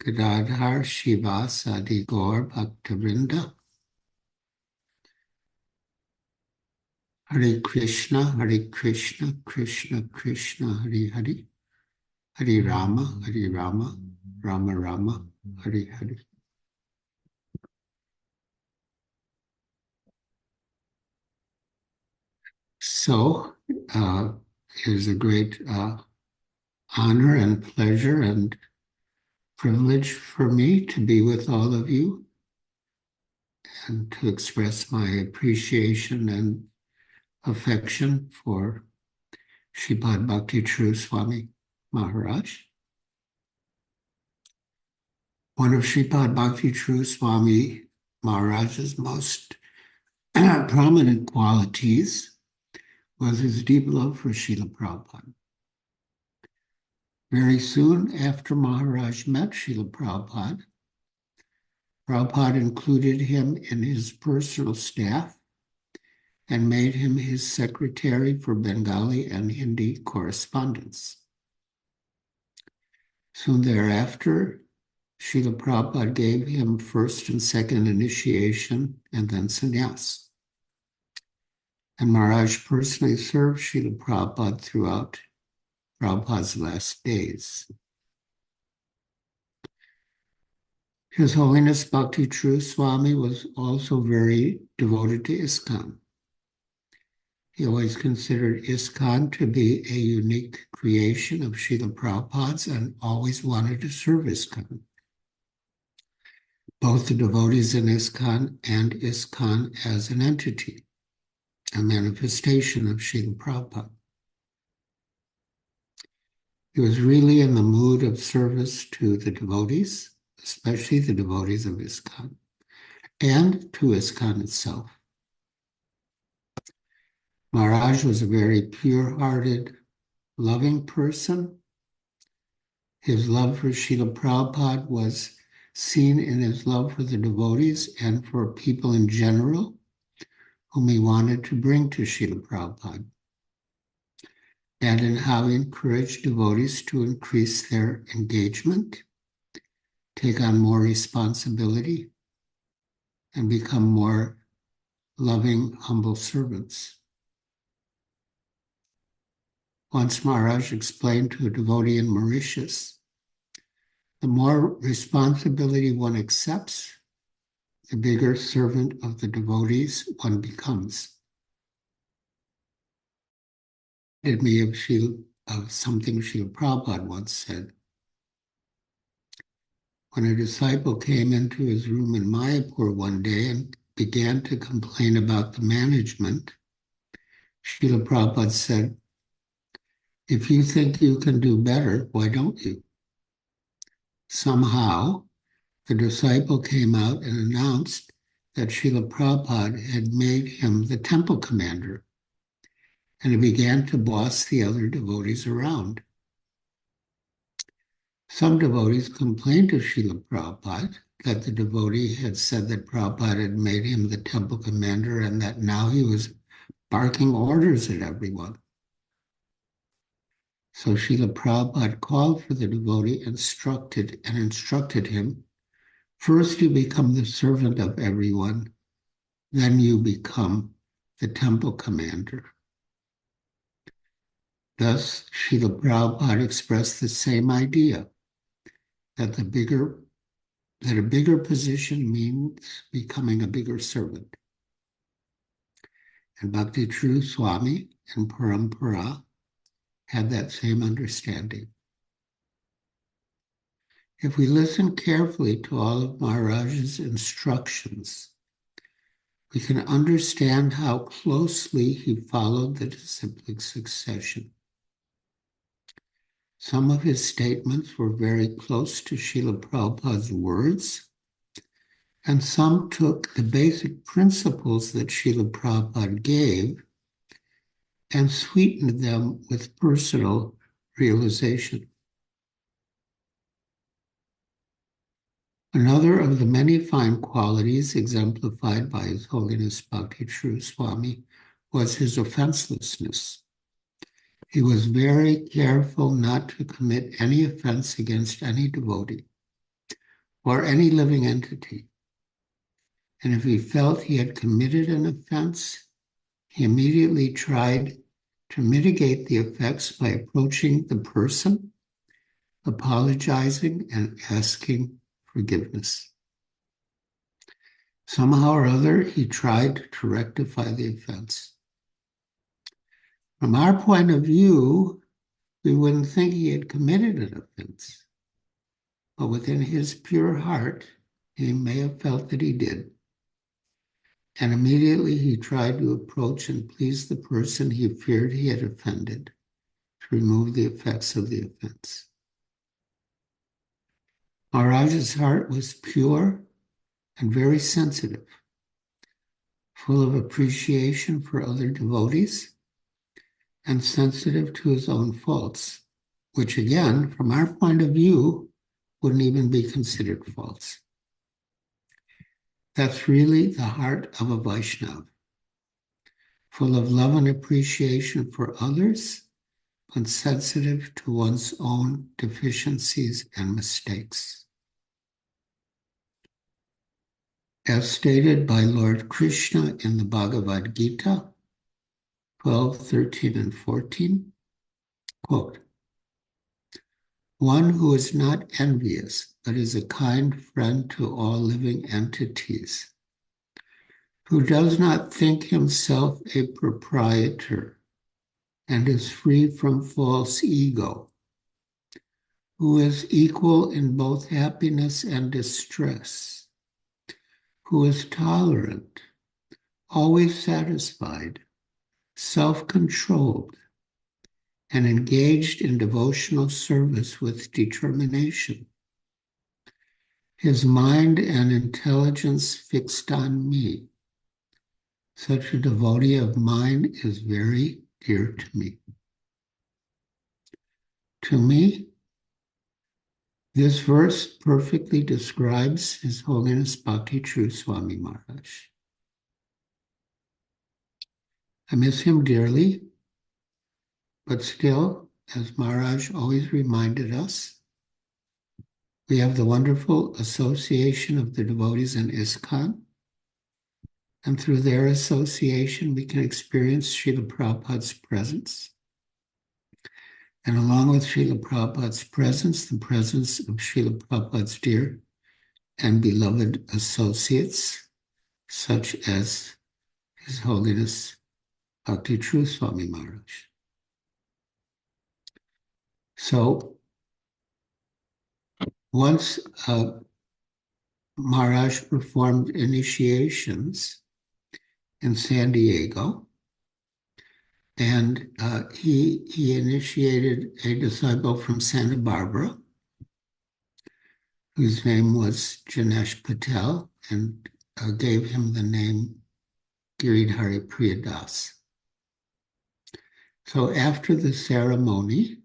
Gadadhar Shiva Sadi Gaur Bhaktivinoda. Hare Krishna, Krishna Krishna, Hare Hare. Hare Rama, Rama Rama, Hare Hare. So, it is a great honor and pleasure and privilege for me to be with all of you and to express my appreciation and affection for Srila Bhakti Charu Swami Maharaj. One of Srila Bhakti Charu Swami Maharaj's most prominent qualities was his deep love for Srila Prabhupada. Very soon after Maharaj met Srila Prabhupada, Prabhupada included him in his personal staff and made him his secretary for Bengali and Hindi correspondence. Soon thereafter, Srila Prabhupada gave him first and second initiation and then sannyas. And Maharaj personally served Srila Prabhupada throughout Prabhupada's last days. His Holiness Bhakti Charu Swami was also very devoted to ISKCON. He always considered ISKCON to be a unique creation of Srila Prabhupada's and always wanted to serve ISKCON. Both the devotees in ISKCON and ISKCON as an entity, a manifestation of Srila Prabhupada. He was really in the mood of service to the devotees, especially the devotees of ISKCON, and to ISKCON itself. Maharaj was a very pure-hearted, loving person. His love for Srila Prabhupada was seen in his love for the devotees and for people in general whom he wanted to bring to Srila Prabhupada, and in how he encouraged devotees to increase their engagement, take on more responsibility, and become more loving, humble servants. Once Maharaj explained to a devotee in Mauritius, the more responsibility one accepts, the bigger servant of the devotees one becomes. It reminded me of something Srila Prabhupada once said. When a disciple came into his room in Mayapur one day and began to complain about the management, Srila Prabhupada said, "If you think you can do better, why don't you?" Somehow, the disciple came out and announced that Srila Prabhupada had made him the temple commander, and he began to boss the other devotees around. Some devotees complained to Srila Prabhupada that the devotee had said that Prabhupada had made him the temple commander and that now he was barking orders at everyone. So Srila Prabhupada called for the devotee and instructed him, "First you become the servant of everyone, then you become the temple commander." Thus, Srila Prabhupada expressed the same idea, that a bigger position means becoming a bigger servant. And Bhakti Charu Swami and Parampara had that same understanding. If we listen carefully to all of Maharaj's instructions, we can understand how closely he followed the disciplic succession. Some of his statements were very close to Srila Prabhupada's words, and some took the basic principles that Srila Prabhupada gave and sweetened them with personal realization. Another of the many fine qualities exemplified by His Holiness Bhakti Charu Swami was his offenselessness. He was very careful not to commit any offense against any devotee or any living entity. And if he felt he had committed an offense, he immediately tried to mitigate the effects by approaching the person, apologizing, and asking forgiveness. Somehow or other, he tried to rectify the offense. From our point of view, we wouldn't think he had committed an offense. But within his pure heart, he may have felt that he did. And immediately he tried to approach and please the person he feared he had offended to remove the effects of the offense. Maharaja's heart was pure and very sensitive, full of appreciation for other devotees and sensitive to his own faults, which again, from our point of view, wouldn't even be considered faults. That's really the heart of a Vaishnava, full of love and appreciation for others, but sensitive to one's own deficiencies and mistakes. As stated by Lord Krishna in the Bhagavad Gita, 12, 13, and 14, quote, "One who is not envious, but is a kind friend to all living entities, who does not think himself a proprietor and is free from false ego, who is equal in both happiness and distress, who is tolerant, always satisfied, self-controlled, and engaged in devotional service with determination, his mind and intelligence fixed on me. Such a devotee of mine is very dear to me." To me, this verse perfectly describes His Holiness Bhakti Charu Swami Maharaj. I miss him dearly, but still, as Maharaj always reminded us, we have the wonderful association of the devotees in ISKCON, and through their association, we can experience Srila Prabhupada's presence. And along with Srila Prabhupada's presence, the presence of Srila Prabhupada's dear and beloved associates, such as His Holiness Bhakti Charu Swami Maharaj. So, once Maharaj performed initiations in San Diego, and he initiated a disciple from Santa Barbara, whose name was Janesh Patel, and gave him the name Giriraj Priyadas. So after the ceremony,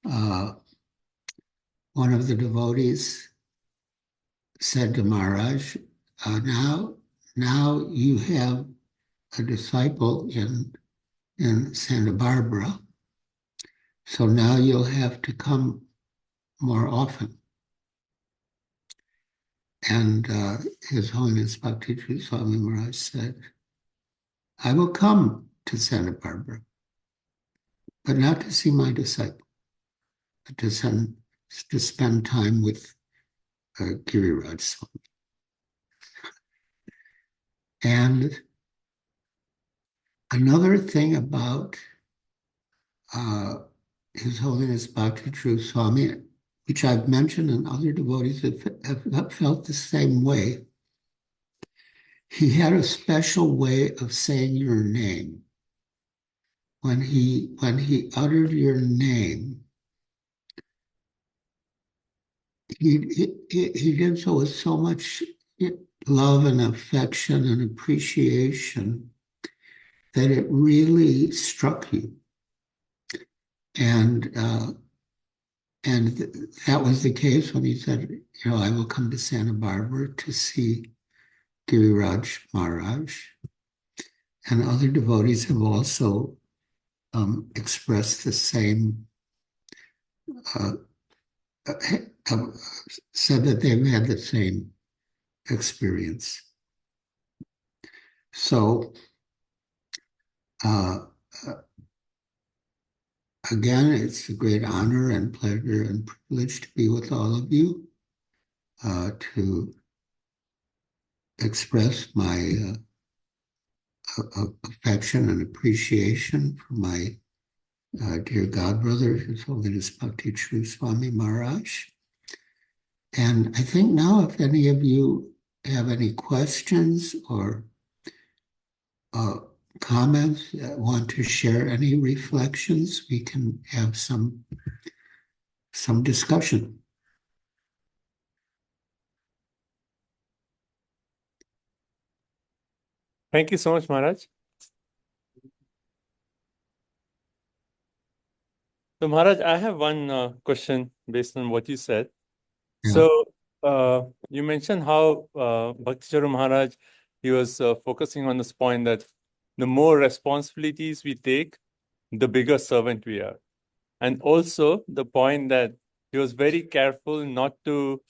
one of the devotees said to Maharaj, now you have a disciple in Santa Barbara, so now you'll have to come more often. And His Holiness Bhakti Charu Swami Maharaj said, "I will come to Santa Barbara, but not to see my disciple, but to spend time with Giriraj Swami." And another thing about His Holiness Bhakti Charu Swami, which I've mentioned, and other devotees have felt the same way, he had a special way of saying your name. When he uttered your name, he did so with so much love and affection and appreciation that it really struck you. And that was the case when he said, "I will come to Santa Barbara to see Giriraj Maharaj." And other devotees have also expressed the same, uh, said that they've had the same experience. So, again, it's a great honor and pleasure and privilege to be with all of you, to express my affection and appreciation for my dear godbrother, His Holiness Bhakti Charu Swami Maharaj. And I think now, if any of you have any questions or comments, want to share any reflections, we can have some discussion. Thank you so much, Maharaj. So, Maharaj, I have one question based on what you said. Yeah. So, you mentioned how Bhakti Charu Maharaj, he was focusing on this point that the more responsibilities we take, the bigger servant we are. And also the point that he was very careful not to,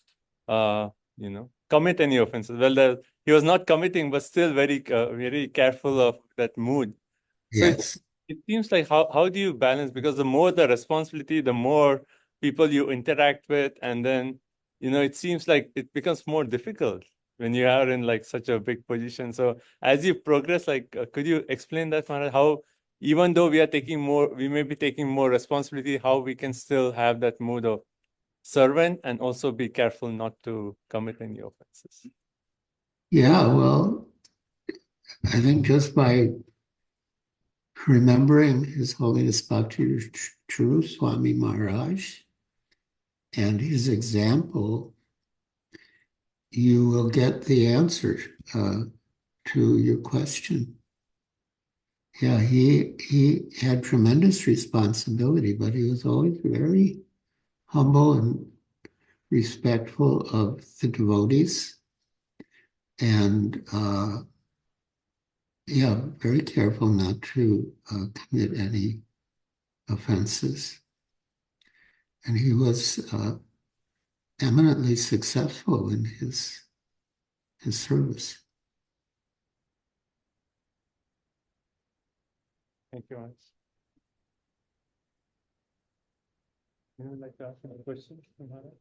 commit any offenses. Well, he was not committing, but still very careful of that mood. So Yes. it seems like how do you balance? Because the more the responsibility, the more people you interact with, and then it seems like it becomes more difficult when you are in like such a big position. So as you progress, could you explain that, Maharaj, how even though we may be taking more responsibility, how we can still have that mood of servant and also be careful not to commit any offenses? Yeah, well, I think just by remembering His Holiness Bhakti Charu Swami Maharaj and his example, you will get the answer to your question. Yeah, he had tremendous responsibility, but he was always very humble and respectful of the devotees, and yeah, very careful not to commit any offenses. And he was eminently successful in his service. Thank you, Maharaj. You would like to ask any questions, Maharaj?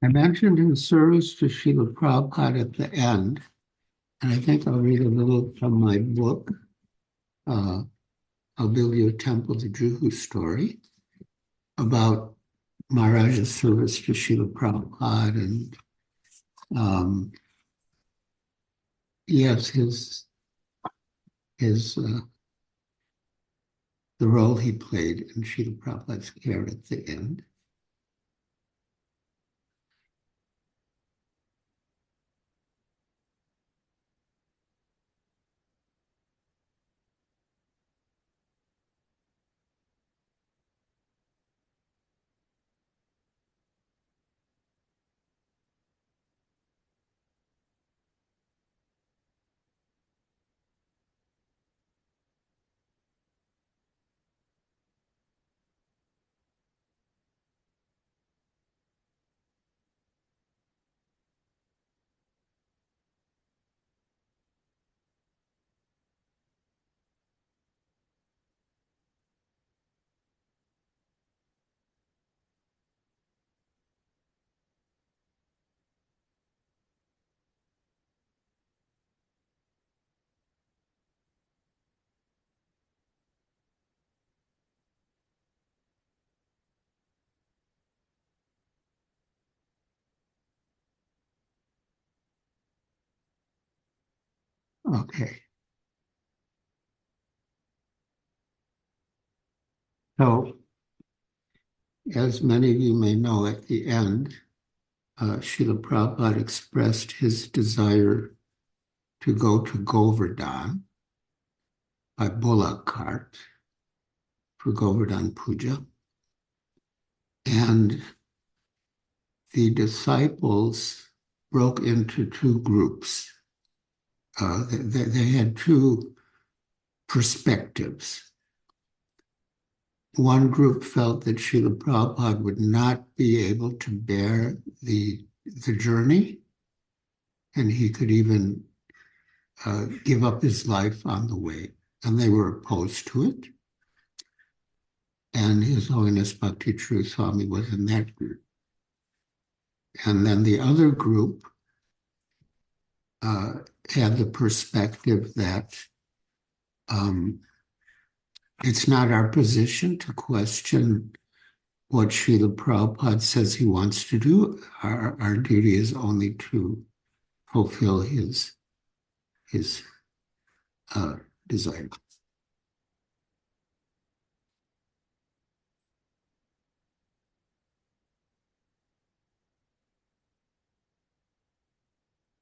I mentioned his service to Srila Prabhupada at the end, and I think I'll read a little from my book, I'll Build You a Temple, the Juhu story, about Maharaja's service to Srila Prabhupada, and yes, the role he played in Srila Prabhupada's care at the end. Okay. So, as many of you may know, at the end, Srila Prabhupada expressed his desire to go to Govardhan by bullock cart for Govardhan Puja. And the disciples broke into two groups. They had two perspectives. One group felt that Srila Prabhupada would not be able to bear the journey, and he could even give up his life on the way, and they were opposed to it. And His Holiness Bhakti Charu Swami was in that group. And then the other group had the perspective that it's not our position to question what Srila Prabhupada says he wants to do. Our duty is only to fulfill his desire.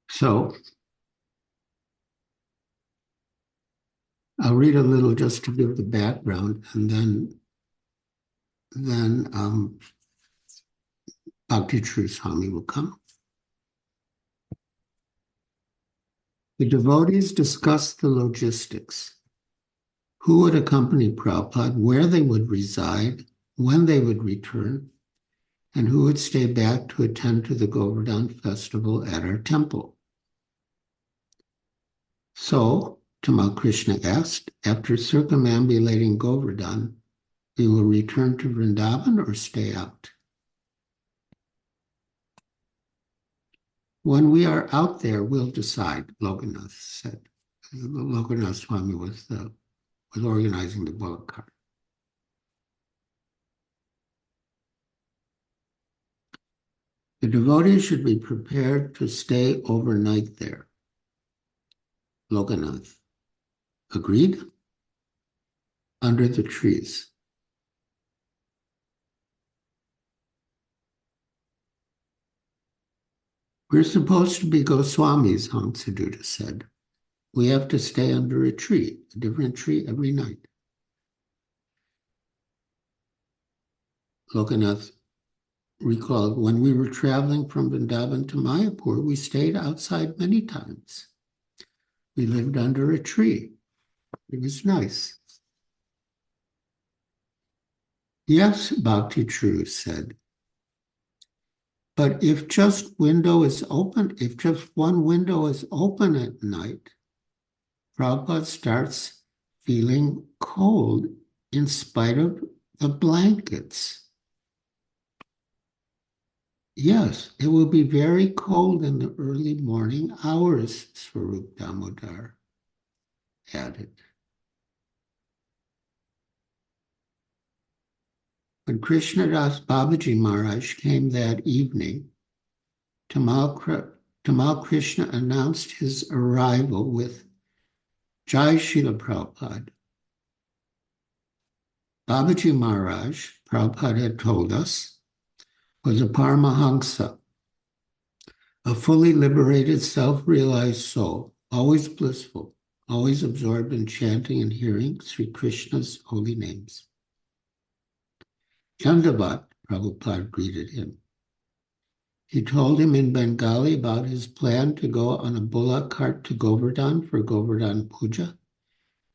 So I'll read a little just to give the background, and then Bhakti Charu Swami will come. The devotees discussed the logistics. Who would accompany Prabhupada, where they would reside, when they would return, and who would stay back to attend to the Govardhan festival at our temple. So, Tamal Krishna asked, after circumambulating Govardhan, we will return to Vrindavan or stay out? When we are out there, we'll decide, Lokanath said. Lokanath Swami was organizing the bullock cart. The devotees should be prepared to stay overnight there. Lokanath agreed. Under the trees. We're supposed to be Goswamis, Hamsaduta said. We have to stay under a tree, a different tree every night. Lokanath recalled, when we were traveling from Vrindavan to Mayapur, we stayed outside many times. We lived under a tree. It was nice. Yes, Bhakti Charu said. But if just one window is open at night, Prabhupada starts feeling cold in spite of the blankets. Yes, it will be very cold in the early morning hours, Swarup Damodar added. When Krishnadas Babaji Maharaj came that evening, Tamal Krishna announced his arrival with Jai Srila Prabhupada. Babaji Maharaj, Prabhupada had told us, was a Paramahamsa, a fully liberated, self-realized soul, always blissful, always absorbed in chanting and hearing Sri Krishna's holy names. Chandavat, Prabhupada greeted him. He told him in Bengali about his plan to go on a bullock cart to Govardhan for Govardhan Puja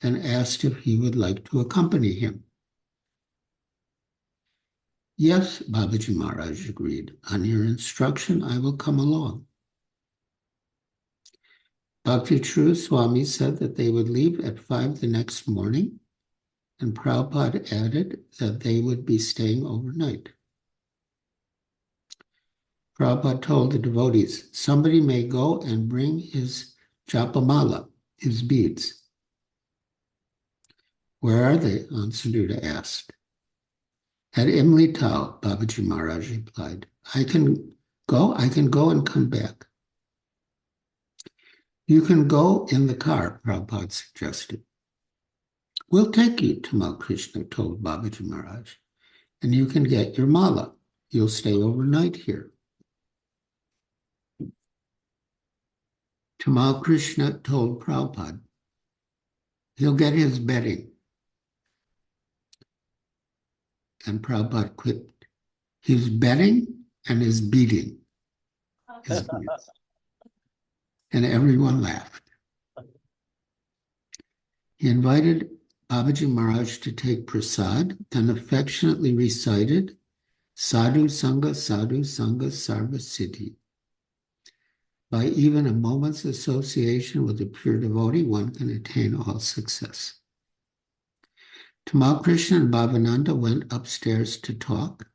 and asked if he would like to accompany him. Yes, Babaji Maharaj agreed. On your instruction, I will come along. Bhakti Charu Swami said that they would leave at 5 the next morning, and Prabhupada added that they would be staying overnight. Prabhupada told the devotees, somebody may go and bring his japamala, his beads. Where are they? Ansaduta asked. At Imli Tao, Babaji Maharaj replied. I can go and come back. You can go in the car, Prabhupada suggested. We'll take you, Tamal Krishna told Babaji Maharaj, and you can get your mala. You'll stay overnight here. Tamal Krishna told Prabhupada, he'll get his bedding. And Prabhupada quipped, his bedding and his beating. His and everyone laughed. He invited Babaji Maharaj to take prasad, then affectionately recited, Sadhu Sangha, Sarva Siddhi. By even a moment's association with a pure devotee, one can attain all success. Tamal Krishna and Bhavananda went upstairs to talk,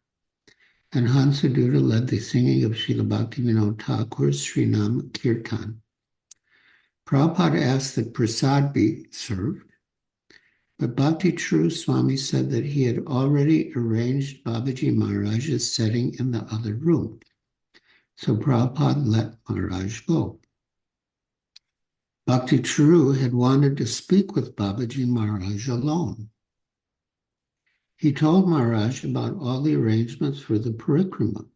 and Hansaduta led the singing of Srila Bhaktivinoda Thakur's Srinam Kirtan. Prabhupada asked that prasad be served, but Bhakti Charu Swami said that he had already arranged Babaji Maharaj's setting in the other room. So Prabhupada let Maharaj go. Bhakti Charu had wanted to speak with Babaji Maharaj alone. He told Maharaj about all the arrangements for the parikrama,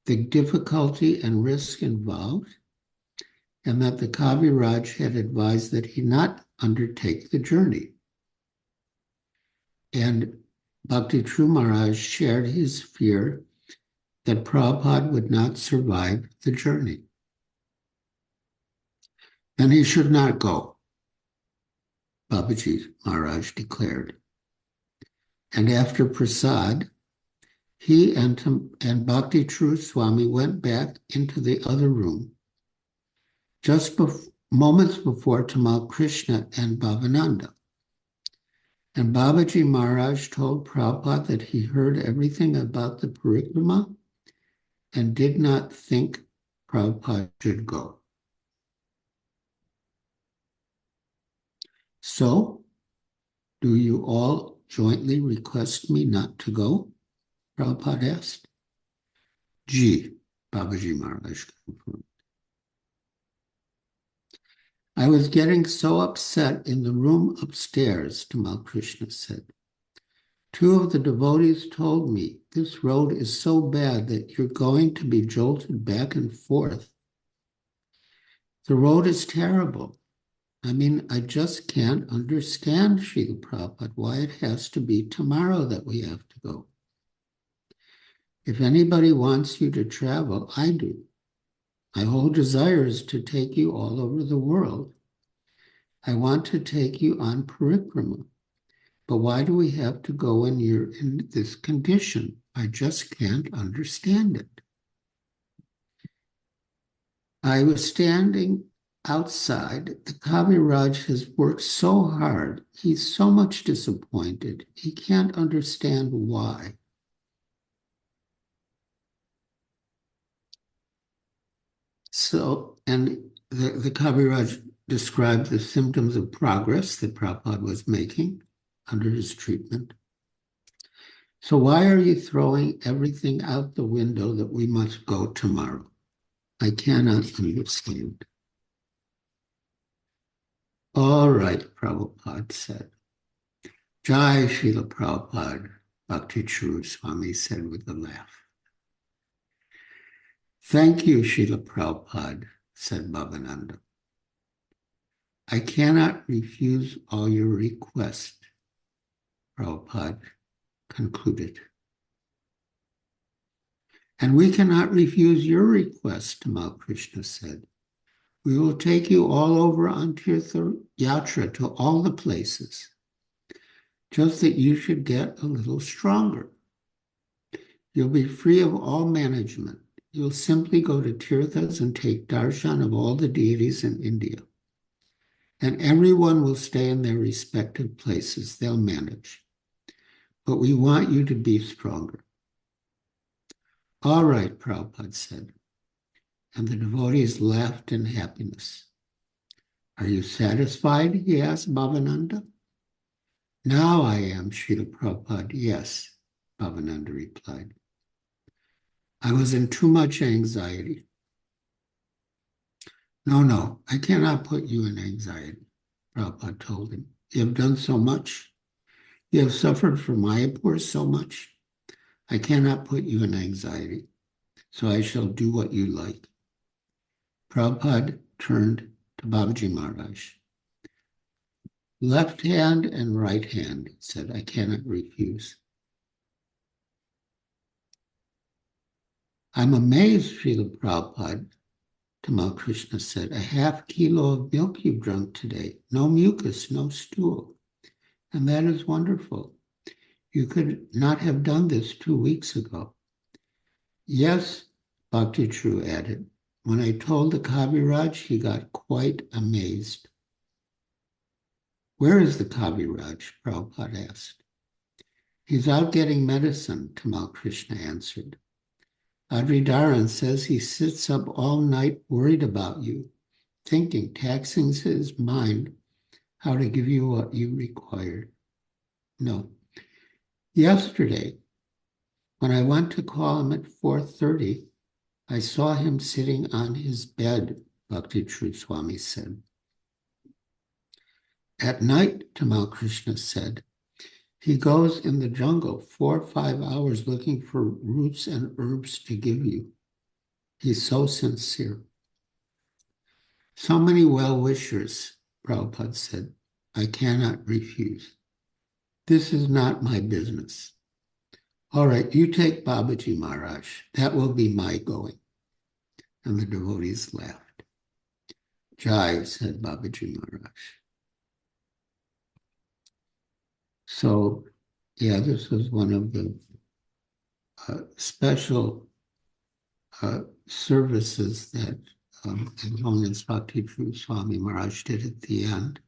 the difficulty and risk involved, and that the Kaviraj had advised that he not undertake the journey. And Bhakti Charu Maharaj shared his fear that Prabhupada would not survive the journey. Then he should not go, Babaji Maharaj declared. And after prasad, he and Bhakti Charu Swami went back into the other room just moments before Tamal Krishna and Bhavananda. And Babaji Maharaj told Prabhupada that he heard everything about the parikrama and did not think Prabhupada should go. So, do you all jointly request me not to go? Prabhupada asked. Ji, Babaji Maharaj confirmed. I was getting so upset in the room upstairs, Tamal Krishna said. Two of the devotees told me, this road is so bad that you're going to be jolted back and forth. The road is terrible. I mean, I just can't understand, Srila Prabhupada, why it has to be tomorrow that we have to go. If anybody wants you to travel, I do. My whole desire is to take you all over the world. I want to take you on parikrama. But why do we have to go when you're in this condition? I just can't understand it. I was standing outside. The Kaviraj has worked so hard. He's so much disappointed. He can't understand why. So, and the Kaviraj described the symptoms of progress that Prabhupada was making under his treatment. So why are you throwing everything out the window that we must go tomorrow? I cannot understand. All right, Prabhupada said. Jai Srila Prabhupada, Bhakti Charu Swami said with a laugh. Thank you, Srila Prabhupada, said Bhavananda. I cannot refuse all your requests, Prabhupada concluded. And we cannot refuse your request, Tamal Krishna said. We will take you all over on Tirtha Yatra to all the places, just that you should get a little stronger. You'll be free of all management. You'll simply go to Tirthas and take darshan of all the deities in India. And everyone will stay in their respective places. They'll manage. But we want you to be stronger. All right, Prabhupada said. And the devotees laughed in happiness. Are you satisfied? He asked Bhavananda. Now I am, Srila Prabhupada. Yes, Bhavananda replied. I was in too much anxiety. No, I cannot put you in anxiety, Prabhupada told him. You have done so much. You have suffered from Mayapur so much. I cannot put you in anxiety, so I shall do what you like. Prabhupada turned to Babaji Maharaj. Left hand and right hand, he said, I cannot refuse. I'm amazed, Srila Prabhupada, Tamal Krishna said. A half kilo of milk you drunk today. No mucus, no stool. And that is wonderful. You could not have done this 2 weeks ago. Yes, Bhakti Charu added. When I told the Kaviraj, he got quite amazed. Where is the Kaviraj? Prabhupada asked. He's out getting medicine, Tamal Krishna answered. Adridaran says he sits up all night worried about you, thinking, taxing his mind how to give you what you require. No. Yesterday, when I went to call him at 4:30, I saw him sitting on his bed, Bhakti Charu Swami said. At night, Tamal Krishna said, he goes in the jungle 4 or 5 hours looking for roots and herbs to give you. He's so sincere. So many well-wishers, Prabhupada said, I cannot refuse. This is not my business. All right, you take Babaji Maharaj. That will be my going. And the devotees laughed. Jai, said Babaji Maharaj. So, yeah, this was one of the special services that as long as Bhakti Charu Swami Maharaj did at the end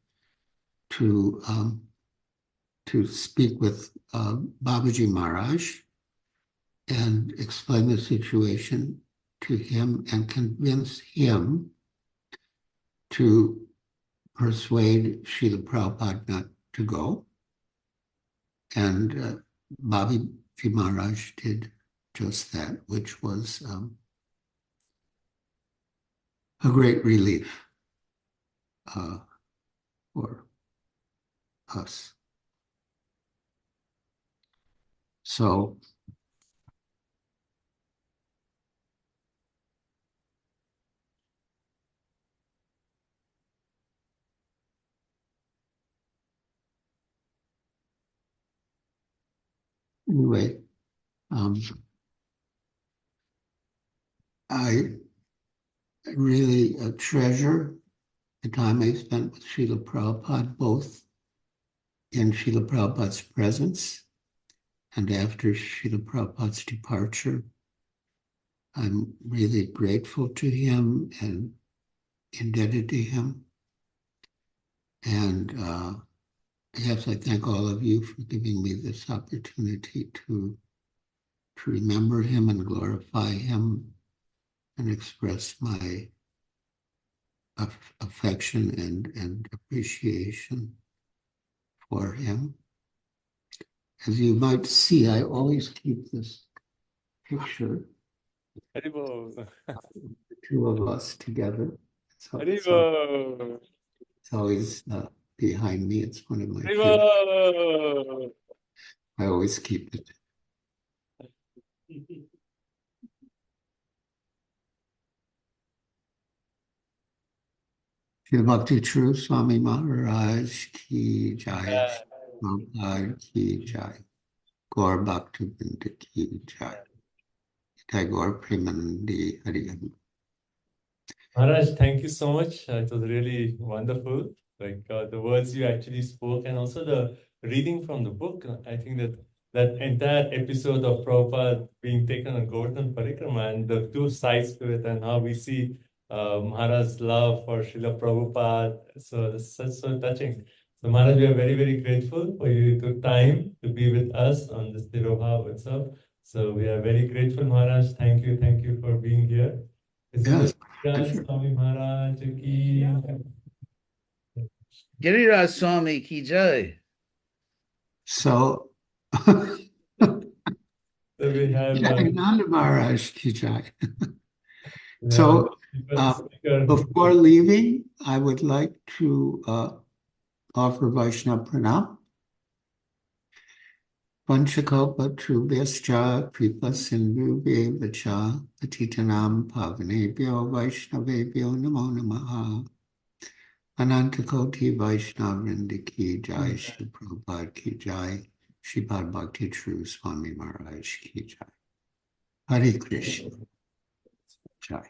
to speak with Babaji Maharaj and explain the situation to him and convince him to persuade Srila Prabhupada not to go. And Babaji Maharaj did just that, which was a great relief for us. So anyway, I really treasure the time I spent with Srila Prabhupada, both in Srila Prabhupada's presence and after Srila Prabhupada's departure. I'm really grateful to him and indebted to him. And yes, I thank all of you for giving me this opportunity to remember him and glorify him and express my affection and appreciation for him. As you might see, I always keep this picture, Haribo. the two of us together. So Haribo. it's always behind me. It's one of my kids. Haribo. I always keep it. Srila Bhakti Charu Swami Maharaj ki jai. Prabhupada ki jai. Gaur Bhakti Vrinda ki jai. Tagore Premanandi Hari Hari. Maharaj, thank you so much. It was really wonderful. Like the words you actually spoke, and also the reading from the book. I think that entire episode of Prabhupada being taken on Govardhan Parikrama and the two sides to it, and how we see Maharaj's love for Srila Prabhupada. So it's so touching. So Maharaj, we are very, very grateful for you to time to be with us on this Tirobhav itself. So we are very grateful, Maharaj. Thank you for being here. Yes. Giriraj Swami Maharaj ki. Giriraj Swami ki jai. So, So we have Nanda Maharaj ki jai. we So, have speaker. before leaving, I would like to offer Vaishnava Pranam. Vanchakalpa Trubhyascha Kripa Sindhubhya Vacha Patitanam Pavanebhyo Vaishnavebhyo Namo Namaha. Anantakoti Vaishnavrinda ki jai, Shri Prabhupada ki jai, Sripad Bhakti Charu Swami Maharaj ki jai. Hare Krishna. Jai.